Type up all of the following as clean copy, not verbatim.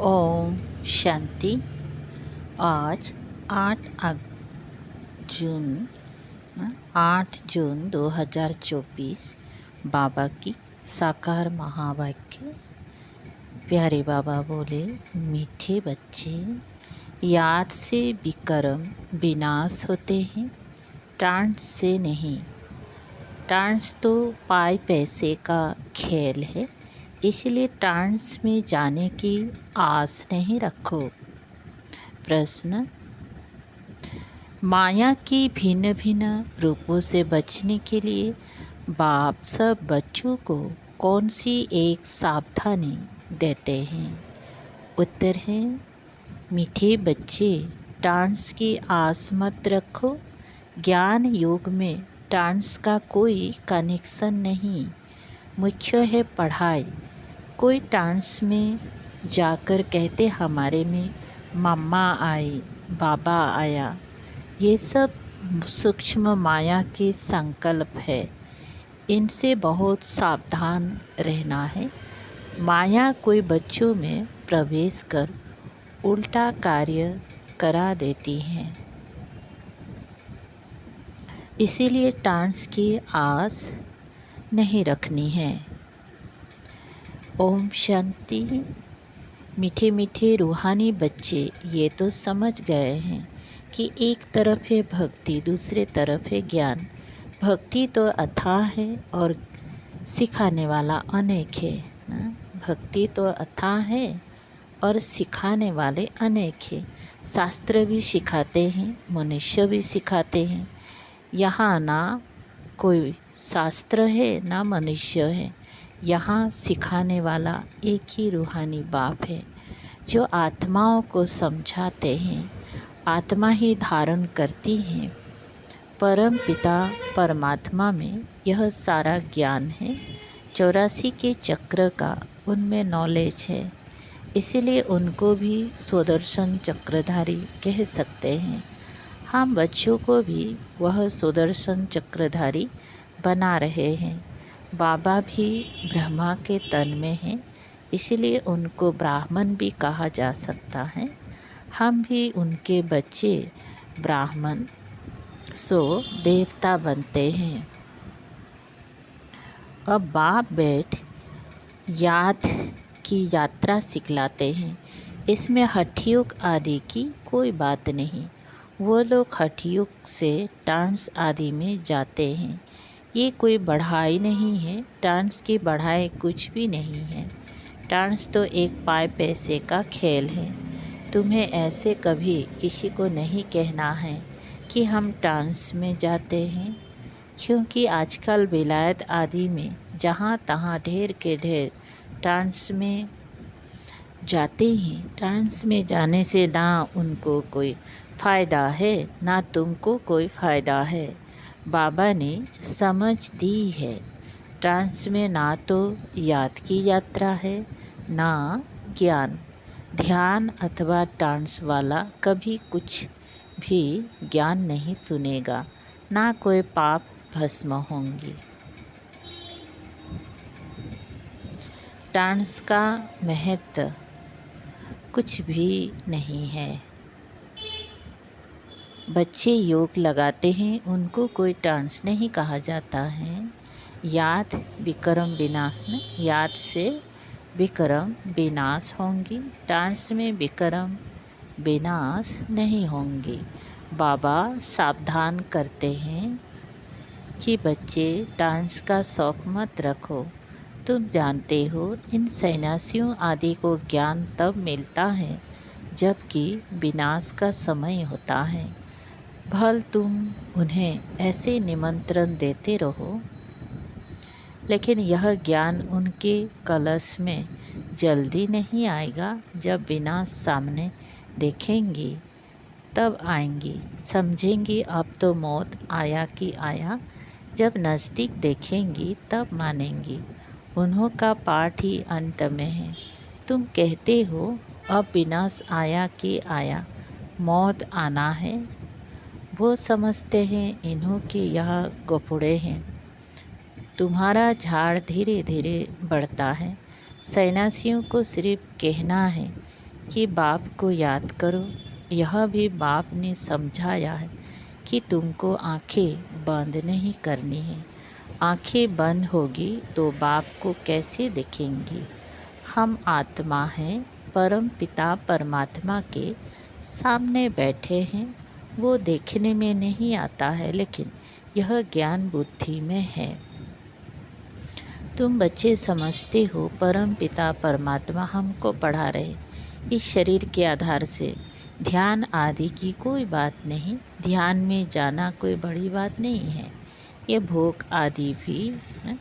ओम शांति। आज जून 8 जून 2024 बाबा की साकार महावाक्य। प्यारे बाबा बोले, मीठे बच्चे, याद से विकर्म विनाश होते हैं, टांस से नहीं। टांस तो पाई पैसे का खेल है, इसलिए टांस में जाने की आस नहीं रखो। प्रश्न: माया की भिन्न भिन्न रूपों से बचने के लिए बाप सब बच्चों को कौन सी एक सावधानी देते हैं? उत्तर है, मीठे बच्चे, टांस की आस मत रखो। ज्ञान योग में टांस का कोई कनेक्शन नहीं, मुख्य है पढ़ाई। कोई टांस में जाकर कहते हमारे में मम्मा आई, बाबा आया, ये सब सूक्ष्म माया के संकल्प है, इनसे बहुत सावधान रहना है। माया कोई बच्चों में प्रवेश कर उल्टा कार्य करा देती है, इसीलिए टांस की आस नहीं रखनी है। ओम शांति। मीठे मीठे रूहानी बच्चे ये तो समझ गए हैं कि एक तरफ है भक्ति, दूसरे तरफ है ज्ञान। भक्ति तो अथाह है और सिखाने वाला अनेक है ना। भक्ति तो अथाह है और सिखाने वाले अनेक है। शास्त्र भी सिखाते हैं, मनुष्य भी सिखाते हैं। यहाँ ना कोई शास्त्र है ना मनुष्य है, यहाँ सिखाने वाला एक ही रूहानी बाप है, जो आत्माओं को समझाते हैं। आत्मा ही धारण करती है। परम पिता परमात्मा में यह सारा ज्ञान है। 84 के चक्र का उनमें नॉलेज है, इसीलिए उनको भी सुदर्शन चक्रधारी कह सकते हैं। हम बच्चों को भी वह सुदर्शन चक्रधारी बना रहे हैं। बाबा भी ब्रह्मा के तन में हैं, इसलिए उनको ब्राह्मण भी कहा जा सकता है। हम भी उनके बच्चे ब्राह्मण सो देवता बनते हैं। अब बाप बैठ याद की यात्रा सिखलाते हैं। इसमें हठयोग आदि की कोई बात नहीं। वो लोग हठयोग से डांस आदि में जाते हैं। ये कोई बढ़ाई नहीं है, डांस की बढ़ाई कुछ भी नहीं है। डांस तो एक पाए पैसे का खेल है। तुम्हें ऐसे कभी किसी को नहीं कहना है कि हम डांस में जाते हैं, क्योंकि आजकल विलायत आदि में जहाँ तहाँ ढेर के ढेर डांस में जाते हैं। डांस में जाने से ना उनको कोई फ़ायदा है ना तुमको कोई फ़ायदा है। बाबा ने समझ दी है, डांस में ना तो याद की यात्रा है ना ज्ञान। ध्यान अथवा डांस वाला कभी कुछ भी ज्ञान नहीं सुनेगा, ना कोई पाप भस्म होंगी। डांस का महत्व कुछ भी नहीं है। बच्चे योग लगाते हैं, उनको कोई डांस नहीं कहा जाता है। याद विकर्म विनाश न, याद से विकर्म विनाश होंगी, डांस में विकर्म विनाश नहीं होंगी। बाबा सावधान करते हैं कि बच्चे डांस का शौक़ मत रखो। तुम जानते हो, इन सन्यासियों आदि को ज्ञान तब मिलता है जबकि विनाश का समय होता है। भल तुम उन्हें ऐसे निमंत्रण देते रहो, लेकिन यह ज्ञान उनके कलश में जल्दी नहीं आएगा। जब विनाश सामने देखेंगी तब आएंगी, समझेंगी अब तो मौत आया कि आया। जब नज़दीक देखेंगी तब मानेंगी, उन्हों का पाठ ही अंत में है। तुम कहते हो अब विनाश आया कि आया, मौत आना है। वो समझते हैं इन्हों के यह गोपुड़े हैं। तुम्हारा झाड़ धीरे धीरे बढ़ता है। सन्यासियों को सिर्फ कहना है कि बाप को याद करो। यह भी बाप ने समझाया है कि तुमको आंखें बंद नहीं करनी है। आंखें बंद होगी तो बाप को कैसे दिखेंगी। हम आत्मा हैं, परम पिता परमात्मा के सामने बैठे हैं। वो देखने में नहीं आता है, लेकिन यह ज्ञान बुद्धि में है। तुम बच्चे समझते हो परम पिता परमात्मा हमको पढ़ा रहे। इस शरीर के आधार से ध्यान आदि की कोई बात नहीं। ध्यान में जाना कोई बड़ी बात नहीं है। यह भोग आदि भी है।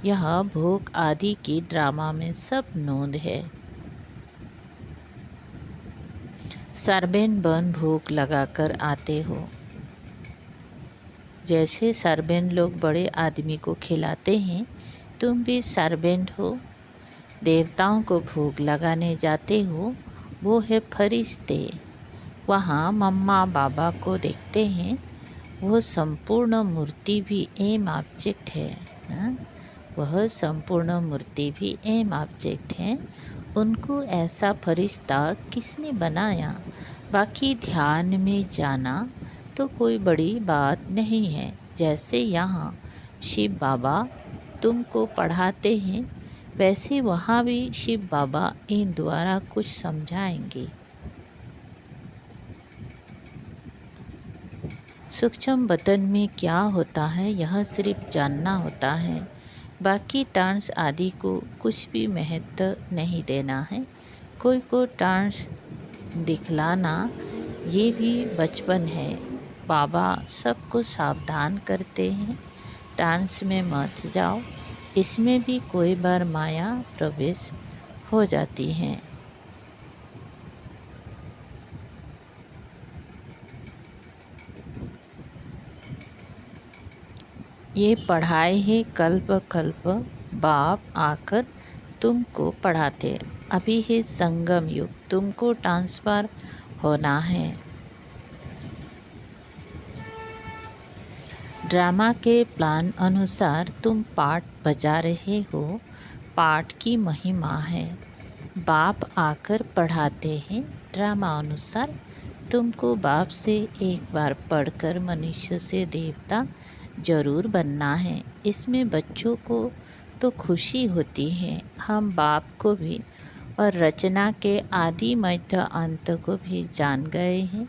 यह भोग आदि की ड्रामा में सब नोंद है। सर्वेंट बन भोग लगाकर आते हो। जैसे सर्वेंट लोग बड़े आदमी को खिलाते हैं, तुम भी सर्वेंट हो। देवताओं को भोग लगाने जाते हो, वो है फरिश्ते। वहाँ मम्मा बाबा को देखते हैं, वो संपूर्ण मूर्ति भी एम ऑब्जेक्ट है ना? वह संपूर्ण मूर्ति भी एम ऑब्जेक्ट है। उनको ऐसा फरिश्ता किसने बनाया। बाकी ध्यान में जाना तो कोई बड़ी बात नहीं है। जैसे यहाँ शिव बाबा तुमको पढ़ाते हैं, वैसे वहाँ भी शिव बाबा इन द्वारा कुछ समझाएंगे। सूक्ष्म बतन में क्या होता है, यह सिर्फ जानना होता है। बाकी टांस आदि को कुछ भी महत्व नहीं देना है। कोई को टांस दिखलाना ये भी बचपन है। बाबा सबको सावधान करते हैं, डांस में मत जाओ। इसमें भी कोई बार माया प्रवेश हो जाती है। ये पढ़ाई है कल्प कल्प बाप आकर तुमको पढ़ाते। अभी है संगम युग, तुमको ट्रांसफ़र होना है। ड्रामा के प्लान अनुसार तुम पाठ बजा रहे हो। पाठ की महिमा है। बाप आकर पढ़ाते हैं। ड्रामा अनुसार तुमको बाप से एक बार पढ़कर मनुष्य से देवता जरूर बनना है। इसमें बच्चों को तो खुशी होती है। हम बाप को भी और रचना के आदि मध्य अंत को भी जान गए हैं।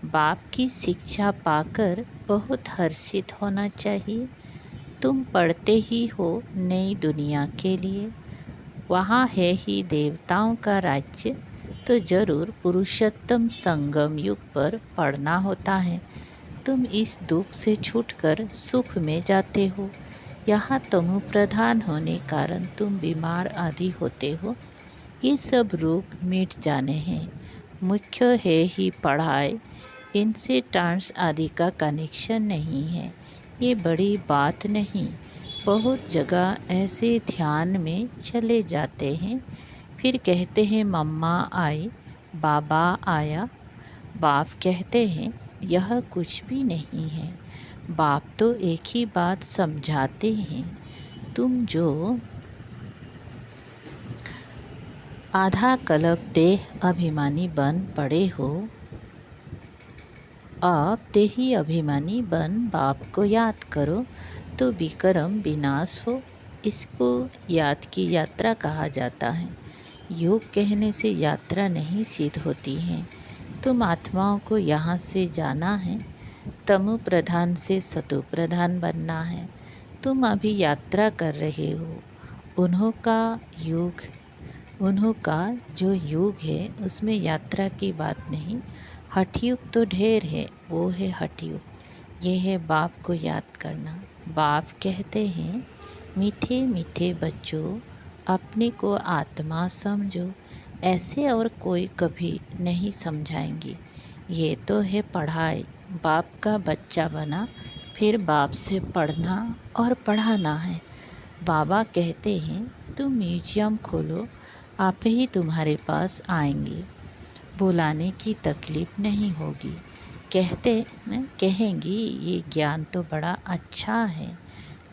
बाप की शिक्षा पाकर बहुत हर्षित होना चाहिए। तुम पढ़ते ही हो नई दुनिया के लिए। वहाँ है ही देवताओं का राज्य, तो जरूर पुरुषोत्तम संगम युग पर पढ़ना होता है। तुम इस दुख से छूटकर सुख में जाते हो। यहाँ तमो प्रधान होने कारण तुम बीमार आदि होते हो। ये सब रोग मिट जाने हैं। मुख्य है ही पढ़ाई। इनसे ट्रांस आदि का कनेक्शन नहीं है। ये बड़ी बात नहीं। बहुत जगह ऐसे ध्यान में चले जाते हैं, फिर कहते हैं मम्मा आई, बाबा आया। बाप कहते हैं यह कुछ भी नहीं है। बाप तो एक ही बात समझाते हैं। तुम जो आधा कल्प देह अभिमानी बन पड़े हो, अब देही अभिमानी बन बाप को याद करो तो विक्रम विनाश हो। इसको याद की यात्रा कहा जाता है। योग कहने से यात्रा नहीं सिद्ध होती है। तुम आत्माओं को यहाँ से जाना है। तमो प्रधान से सतो प्रधान बनना है। तुम अभी यात्रा कर रहे हो। उन्हों का जो युग है उसमें यात्रा की बात नहीं। हठयुग तो ढेर है, वो है हठयुग। ये है बाप को याद करना। बाप कहते हैं मीठे मीठे बच्चों, अपने को आत्मा समझो। ऐसे और कोई कभी नहीं समझाएंगे। ये तो है पढ़ाई। बाप का बच्चा बना, फिर बाप से पढ़ना और पढ़ाना है। बाबा कहते हैं तुम म्यूजियम खोलो, आप ही तुम्हारे पास आएंगे। बुलाने की तकलीफ़ नहीं होगी। कहेंगी ये ज्ञान तो बड़ा अच्छा है,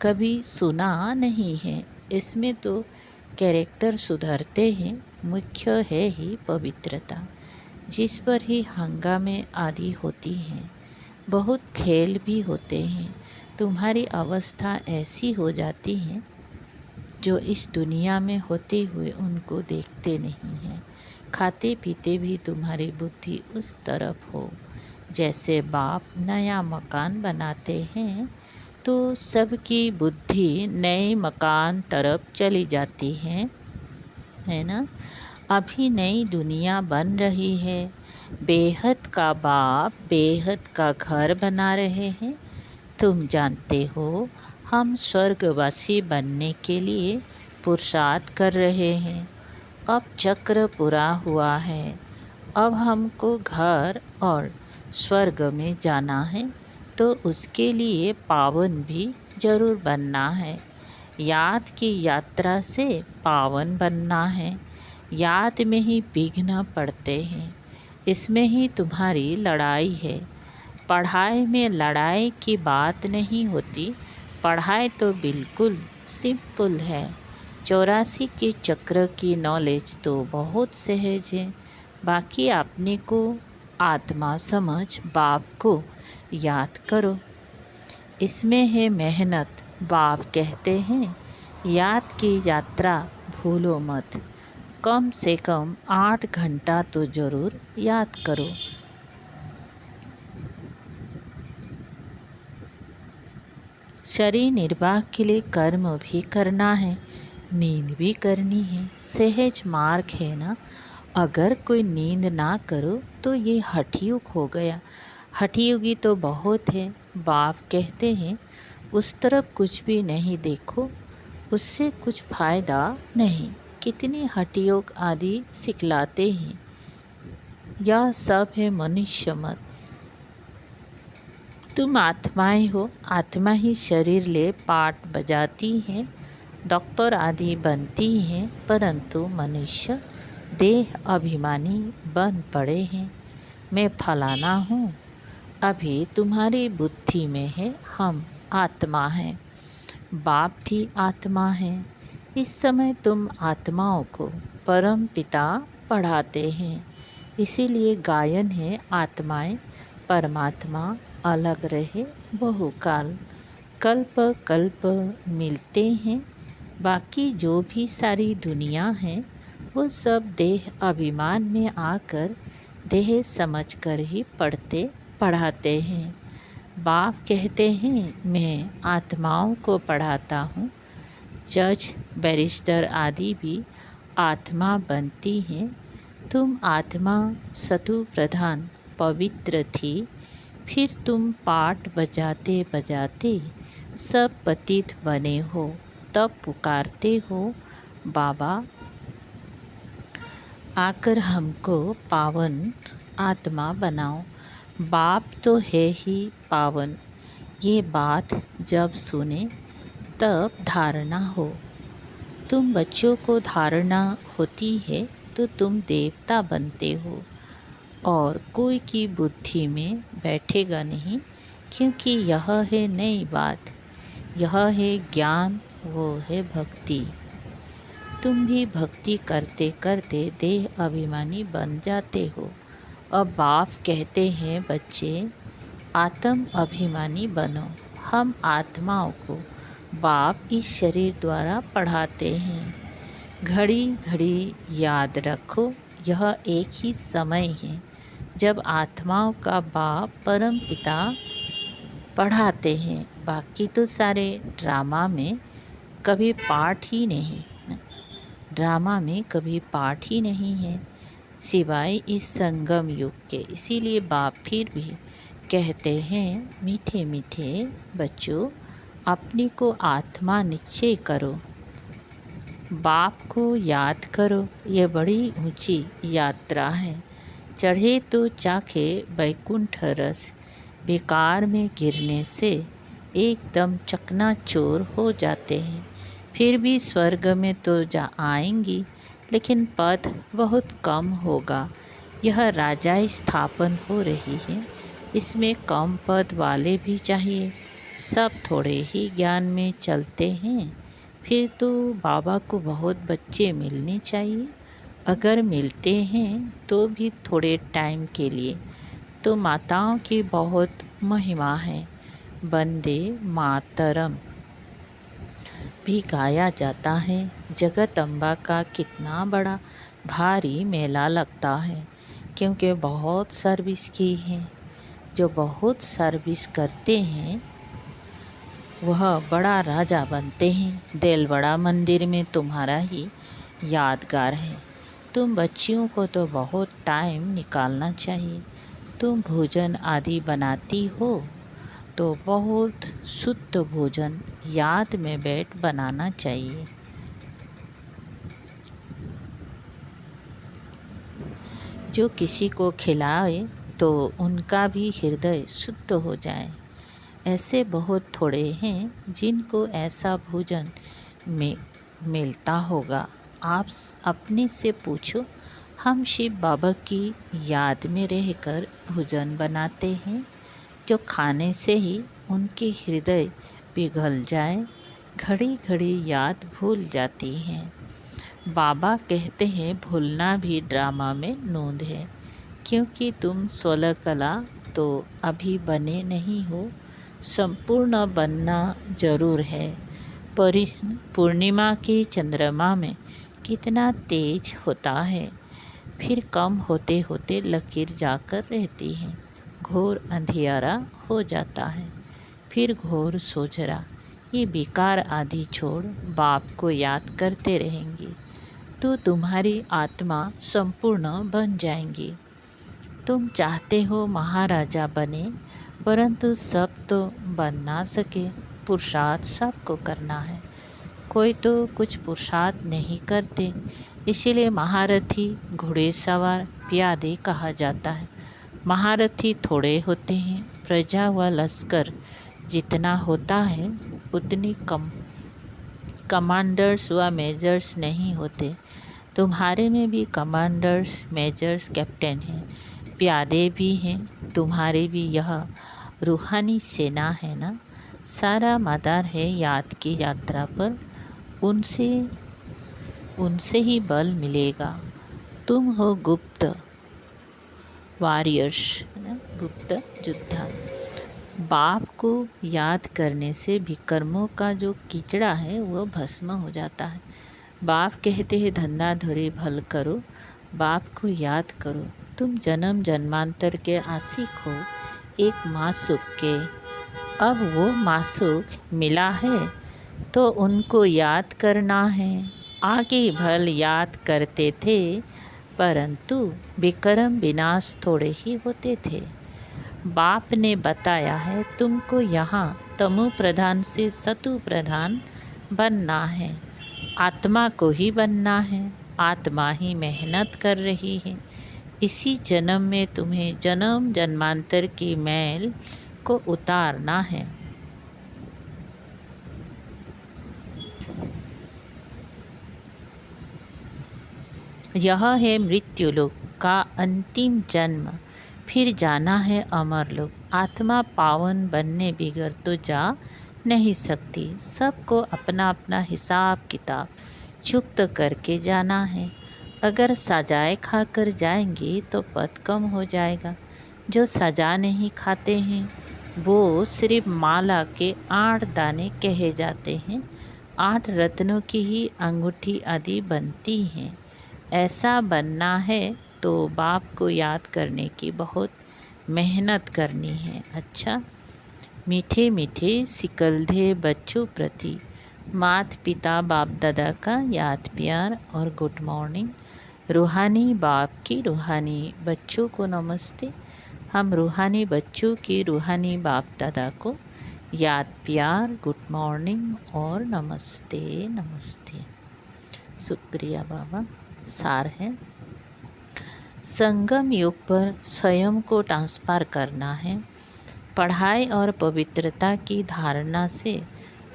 कभी सुना नहीं है। इसमें तो कैरेक्टर सुधरते हैं। मुख्य है ही पवित्रता, जिस पर ही हंगामे आदि होती हैं। बहुत फेल भी होते हैं। तुम्हारी अवस्था ऐसी हो जाती है जो इस दुनिया में होते हुए उनको देखते नहीं हैं। खाते पीते भी तुम्हारी बुद्धि उस तरफ हो। जैसे बाप नया मकान बनाते हैं तो सबकी बुद्धि नए मकान तरफ चली जाती है ना। अभी नई दुनिया बन रही है। बेहद का बाप बेहद का घर बना रहे हैं। तुम जानते हो हम स्वर्गवासी बनने के लिए पुरुषार्थ कर रहे हैं। अब चक्र पूरा हुआ है। अब हमको घर और स्वर्ग में जाना है, तो उसके लिए पावन भी जरूर बनना है। याद की यात्रा से पावन बनना है। याद में ही विघ्न पड़ते हैं। इसमें ही तुम्हारी लड़ाई है। पढ़ाई में लड़ाई की बात नहीं होती। पढ़ाई तो बिल्कुल सिंपल है। 84 के चक्र की नॉलेज तो बहुत सहज है। बाकी अपने को आत्मा समझ बाप को याद करो। इसमें है मेहनत। बाप कहते हैं याद की यात्रा भूलो मत। कम से कम 8 घंटा तो ज़रूर याद करो। शरीर निर्वाह के लिए कर्म भी करना है, नींद भी करनी है। सहज मार्ग है ना। अगर कोई नींद ना करो तो ये हठयोग हो गया। हठयोगी तो बहुत है। बाप कहते हैं उस तरफ कुछ भी नहीं देखो, उससे कुछ फ़ायदा नहीं। कितनी हठयोग आदि सिखलाते हैं। यह सब है मनुष्य मत। तुम आत्माएं हो। आत्मा ही शरीर ले पाठ बजाती है, डॉक्टर आदि बनती हैं, परंतु मनुष्य देह अभिमानी बन पड़े हैं। मैं फलाना हूँ। अभी तुम्हारी बुद्धि में है हम आत्मा हैं। बाप भी आत्मा है। इस समय तुम आत्माओं को परम पिता पढ़ाते हैं। इसीलिए गायन है आत्माएं परमात्मा अलग रहे बहुकाल। कल्प कल्प मिलते हैं। बाकी जो भी सारी दुनिया है वो सब देह अभिमान में आकर देह समझकर ही पढ़ते पढ़ाते हैं। बाप कहते हैं मैं आत्माओं को पढ़ाता हूँ। जज बैरिस्टर आदि भी आत्मा बनती हैं। तुम आत्मा सतु प्रधान पवित्र थी। फिर तुम पाठ बजाते बजाते सब पतित बने हो। तब पुकारते हो बाबा आकर हमको पावन आत्मा बनाओ। बाप तो है ही पावन। ये बात जब सुने तब धारणा हो। तुम बच्चों को धारणा होती है तो तुम देवता बनते हो और कोई की बुद्धि में बैठेगा नहीं, क्योंकि यह है नई बात। यह है ज्ञान, वो है भक्ति। तुम भी भक्ति करते करते देह अभिमानी बन जाते हो। अब बाप कहते हैं बच्चे आत्म अभिमानी बनो। हम आत्माओं को बाप इस शरीर द्वारा पढ़ाते हैं। घड़ी घड़ी याद रखो यह एक ही समय है जब आत्माओं का बाप परम पिता पढ़ाते हैं। बाकी तो सारे ड्रामा में कभी पाठ ही नहीं। ड्रामा में कभी पाठ ही नहीं है सिवाय इस संगम युग के। इसीलिए बाप फिर भी कहते हैं मीठे मीठे बच्चों अपने को आत्मा निश्चय करो। बाप को याद करो। ये बड़ी ऊंची यात्रा है। चढ़े तो चाखे बैकुंठ रस। बेकार में गिरने से एकदम चकनाचूर हो जाते हैं। फिर भी स्वर्ग में तो जा आएंगी, लेकिन पद बहुत कम होगा। यह राजाई स्थापन हो रही है। इसमें कम पद वाले भी चाहिए। सब थोड़े ही ज्ञान में चलते हैं, फिर तो बाबा को बहुत बच्चे मिलने चाहिए। अगर मिलते हैं तो भी थोड़े टाइम के लिए। तो माताओं की बहुत महिमा है। वंदे मातरम भी गाया जाता है। जगदम्बा का कितना बड़ा भारी मेला लगता है, क्योंकि बहुत सर्विस की है। जो बहुत सर्विस करते हैं वह बड़ा राजा बनते हैं। देलवाड़ा मंदिर में तुम्हारा ही यादगार है। तुम बच्चियों को तो बहुत टाइम निकालना चाहिए। तुम भोजन आदि बनाती हो तो बहुत शुद्ध भोजन याद में बैठ बनाना चाहिए। जो किसी को खिलाए तो उनका भी हृदय शुद्ध हो जाए। ऐसे बहुत थोड़े हैं जिनको ऐसा भोजन में मिलता होगा। आप अपने से पूछो। हम शिव बाबा की याद में रहकर भोजन बनाते हैं, जो खाने से ही उनके हृदय पिघल जाए। घड़ी घड़ी याद भूल जाती हैं। बाबा कहते हैं भूलना भी ड्रामा में नोंद है, क्योंकि तुम 16 कला तो अभी बने नहीं हो। संपूर्ण बनना जरूर है। पूर्णिमा की चंद्रमा में कितना तेज होता है, फिर कम होते होते लकीर जाकर रहती है। घोर अंधियारा हो जाता है, फिर घोर सोझरा। ये बेकार आदि छोड़ बाप को याद करते रहेंगे तो तुम्हारी आत्मा संपूर्ण बन जाएंगी। तुम चाहते हो महाराजा बने, परंतु सब तो बन ना सके। पुरुषार्थ सबको करना है। कोई तो कुछ पुरुषार्थ नहीं करते, इसीलिए महारथी, घुड़सवार, प्यादे कहा जाता है। महारथी थोड़े होते हैं। प्रजा व लश्कर जितना होता है उतनी कमांडर्स व मेजर्स नहीं होते। तुम्हारे में भी कमांडर्स, मेजर्स, कैप्टन हैं, प्यादे भी हैं। तुम्हारे भी यह रूहानी सेना है ना। सारा मदार है याद की यात्रा पर। उनसे ही बल मिलेगा। तुम हो गुप्त वॉरियर्स, गुप्त योद्धा। बाप को याद करने से भी कर्मों का जो कीचड़ा है वह भस्म हो जाता है। बाप कहते हैं धंधा धोरी भल करो, बाप को याद करो। तुम जन्म जन्मांतर के आशिक हो एक मासूक के। अब वो मासूक मिला है तो उनको याद करना है। आगे भल याद करते थे, परंतु विक्रम विनाश थोड़े ही होते थे। बाप ने बताया है तुमको यहाँ तमो प्रधान से सतु प्रधान बनना है। आत्मा को ही बनना है। आत्मा ही मेहनत कर रही है। इसी जन्म में तुम्हें जन्म जन्मांतर की मैल को उतारना है। यह है मृत्युलोक का अंतिम जन्म, फिर जाना है अमरलोक। आत्मा पावन बनने बिगड़ तो जा नहीं सकती। सबको अपना अपना हिसाब किताब चुक्त करके जाना है। अगर सजाए खाकर जाएंगे तो पद कम हो जाएगा। जो सजा नहीं खाते हैं वो सिर्फ माला के 8 दाने कहे जाते हैं। 8 रत्नों की ही अंगूठी आदि बनती हैं। ऐसा बनना है तो बाप को याद करने की बहुत मेहनत करनी है। अच्छा, मीठे मीठे सिकलधे बच्चों प्रति माता पिता बाप दादा का याद प्यार और गुड मॉर्निंग। रूहानी बाप की रूहानी बच्चों को नमस्ते। हम रूहानी बच्चों की रूहानी बाप दादा को याद प्यार, गुड मॉर्निंग और नमस्ते नमस्ते। शुक्रिया बाबा। सार है, संगम युग पर स्वयं को ट्रांसफर करना है। पढ़ाई और पवित्रता की धारणा से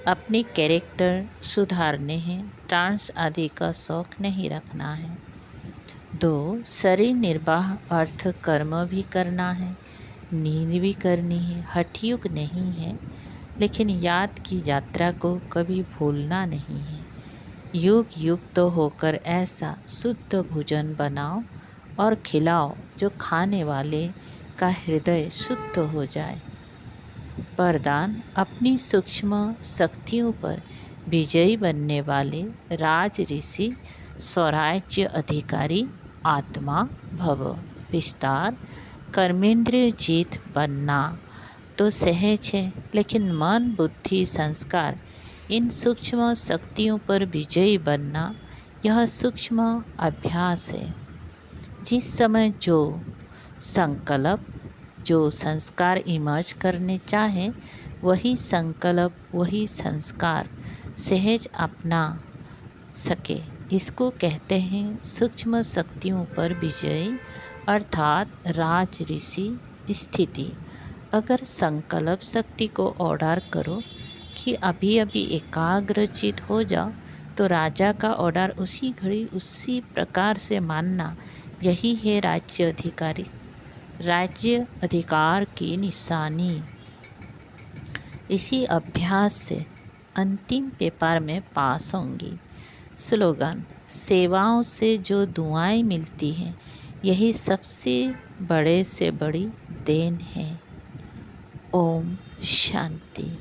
अपने कैरेक्टर सुधारने हैं। ट्रांस आदि का शौक नहीं रखना है। 2, शरीर निर्वाह अर्थ कर्म भी करना है, नींद भी करनी है। हठयुग नहीं है, लेकिन याद की यात्रा को कभी भूलना नहीं है। युग युक्त होकर ऐसा शुद्ध भोजन बनाओ और खिलाओ जो खाने वाले का हृदय शुद्ध हो जाए। वरदान, अपनी सूक्ष्म शक्तियों पर विजयी बनने वाले राज ऋषि स्वराज्य अधिकारी आत्मा भव। विस्तार, कर्मेंद्रिय जीत बनना तो सहज है, लेकिन मन बुद्धि संस्कार इन सूक्ष्म शक्तियों पर विजयी बनना यह सूक्ष्म अभ्यास है। जिस समय जो संकल्प जो संस्कार इमर्ज करने चाहे वही संकल्प वही संस्कार सहज अपना सके, इसको कहते हैं सूक्ष्म शक्तियों पर विजयी अर्थात राज ऋषि स्थिति। अगर संकल्प शक्ति को ऑर्डर करो कि अभी अभी एकाग्रचित हो जाओ, तो राजा का ऑर्डर उसी घड़ी उसी प्रकार से मानना, यही है राज्य अधिकार की निशानी। इसी अभ्यास से अंतिम पेपर में पास होंगी। स्लोगन, सेवाओं से जो दुआएं मिलती हैं यही सबसे बड़े से बड़ी देन है। ओम शांति।